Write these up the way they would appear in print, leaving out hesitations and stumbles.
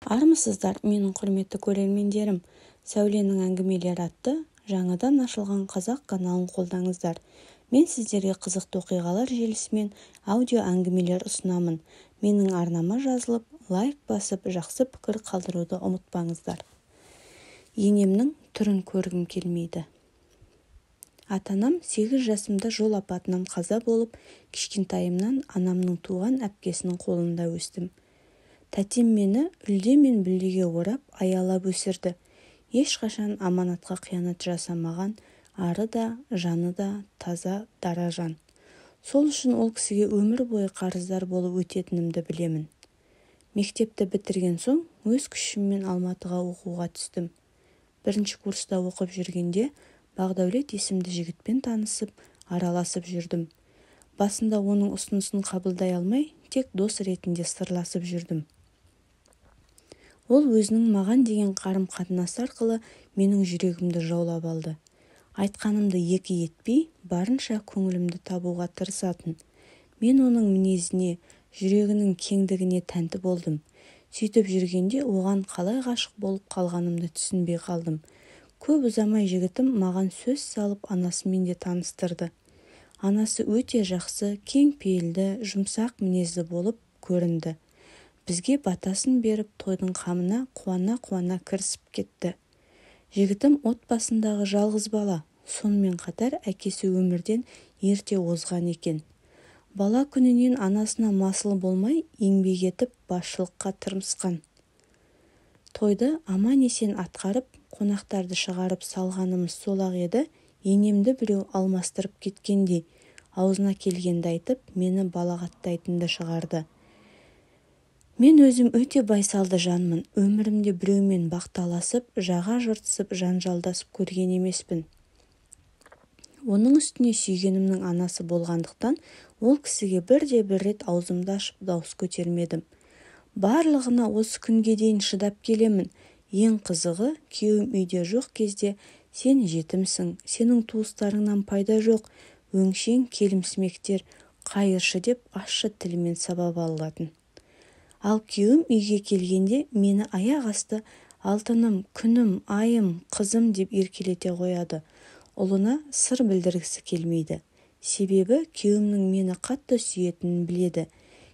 Армысыздар, менің құрметті көрермендерім. Сәуленің әңгімелері атты жаңадан ашылған қазақ каналын қолдаңыздар. Мен сіздерге қызықты оқиғалар желісімен аудио әңгімелер ұсынамын. Менің арнама жазылып, лайк басып, жақсы пікір қалдыруды ұмытпаңыздар. Енемнің түрін көргім келмейді. Атанам 8 жасымда жол апатынан қаза болып, кішкентайымнан анамның туған әпкесінің қолында өстім. Тәтем мені үлде мен бүлдеге орап, аялап өсірді. Ешқашан аманатқа қиянат жасамаған, ары да, жаны да таза дара жан. Сол үшін ол кісіге өмір бойы қарыздар болып өтетінімді білемін. Мектепті бітірген соң өз күшіммен Алматыға оқуға түстім. 1-ші курста оқып жүргенде Бағдәулет есімді жігітпен танысып, араласып жүрдім. Басында оның ұсынысын қабылдай алмай, тек дос ретінде сырласып жүрдім. Ол өзінің маған деген қарым-қатынасы арқылы менің жүрегімді жаулап алды. Айтқанымды екі етпей, барынша көңілімді табуға тырысатын. Мен оның мінезіне, жүрегінің кеңдігіне тәнті болдым. Сөйтіп жүргенде оған қалай ғашық болып қалғанымды түсінбей қалдым. Көп ұзамай жігітім маған сөз салып анасымен де таныстырды. Анасы өте жақсы, кең пейілді, жұмсақ мінезді болып көрінді. Бізге батасын беріп, тойдың қамына қуана-қуана кірісіп кетті. Жігітім отбасындағы жалғыз бала, сонымен қатар әкесі өмірден ерте озған екен. Бала күнінен анасына масыл болмай, еңбек етіп, басшылыққа тырмысқан. Тойды аман-есен атқарып, қонақтарды шығарып салғанымыз сол-ақ еді, енемді біреу алмастырып кеткендей, аузына келгенді айтып, мені балағаттайтынды шығарды. Мен өзім өте байсалды жанмын. Өмірімде біреумен бақталасып, жаға жыртысып, жанжалдасып көрген емеспін. Оның үстіне сүйгенімнің анасы болғандықтан, ол кісіге бірде-бір рет аузымды ашып дауыс көтермедім. Барлығына осы күнге дейін шыдап келемін. Ең қызығы, күйеуім үйде жоқ кезде, сен жетімсің, сенің туыстарыңнан пайда жоқ, өңшең келімсімектер, қайыршы деп ащы тілімен сабап алатын. Ал күйеуім үйге келгенде мені аяқ асты алтыным, күнім, айым, қызым деп еркелете қояды. Ұлына сыр білдіргісі келмейді. Себебі күйеуімнің мені қатты сүйетінін біледі.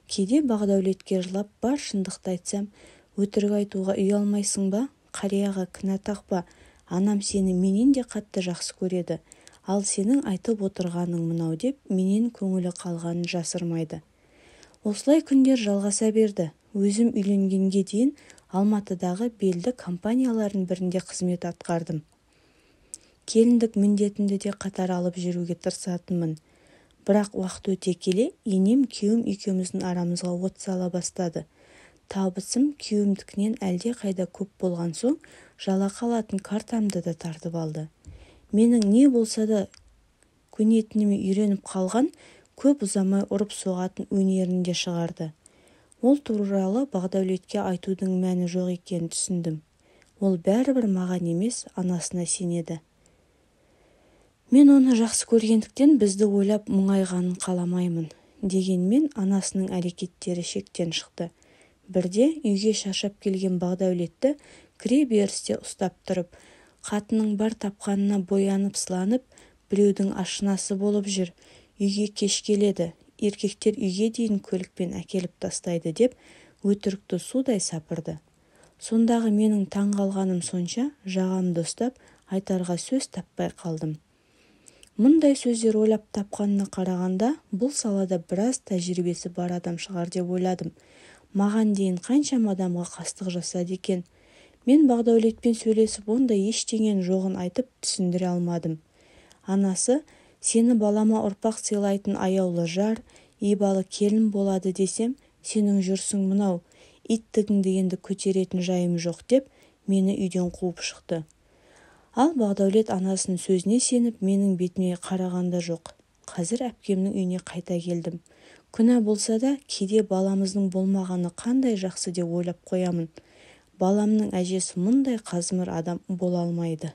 Кейде Бағдәулетке жылап бар шындықты айтсам, өтірік айтуға ұялмайсың ба? Қарияға кінә тақпа. Анам сені менен де қатты жақсы көреді. Ал сенің айтып отырғаның мынау деп менен көңілі қалғанын жасырмайды. Осылай күндер жалғаса берді. Өзім үйленгенге дейін Алматыдағы белді компаниялардың бірінде қызмет атқардым. Келіндік міндетімді де қатар алып жүруге тырысатынмын. Бірақ уақыт өте келе, енем күйеуім екеуміздің арамызға от сала бастады. Табысым күйеуімдікінен әлде қайда көп болған соң, жалақы алатын картамды да тартып алды. Менің не болса да көнетініме үйреніп қалған, көп ұзамай ұрып соғатын өнерінде шығарды. Ол туралы Бағдәулетке айтудың мәні жоқ екенін түсіндім. Ол бәрібір маған емес, анасына сенеді. Мен оны жақсы көргендіктен бізді ойлап мұңайғанын қаламаймын. Дегенмен анасының әрекеттері шектен шықты. Бірде үйге шаршап келген Бағдәулетті кіре берісте ұстап тұрып, қатының бар тапқанына боянып сыланып, біреудің ашынасы болып жүр, үйге кеш келеді, еркектер үйге дейін көлікпен әкеліп тастайды деп өтірікті судай сапырды. Сондағы менің таңғалғаным сонша, жағамды ұстап, айтарға сөз таппай қалдым. Мұндай сөздер ойлап тапқанына қарағанда, бұл салада біраз тәжірибесі бар адам шығар деп ойладым. Маған дейін қаншама адамға қастық жасады екен. Мен Бағдәулетпен сөйлесіп, ондай ештеңенің жоғын айтып түсіндіре алмадым. Анасы, сені балама ұрпақ сыйлайтын аяулы жар, ибалы келін болады десем, сенің жүрсің мынау, иттігіңді енді көтеретін жайым жоқ деп, мені үйден қуып шықты. Ал Бағдәулет анасының сөзіне сеніп, менің бетіме қарағанда жоқ. Қазір әпкемнің үйіне қайта келдім. Күнә болса да, кейде баламыздың болмағаны қандай жақсы деп ойлап қоямын. Баламның әжесі мұндай қазымыр адам бола алмайды.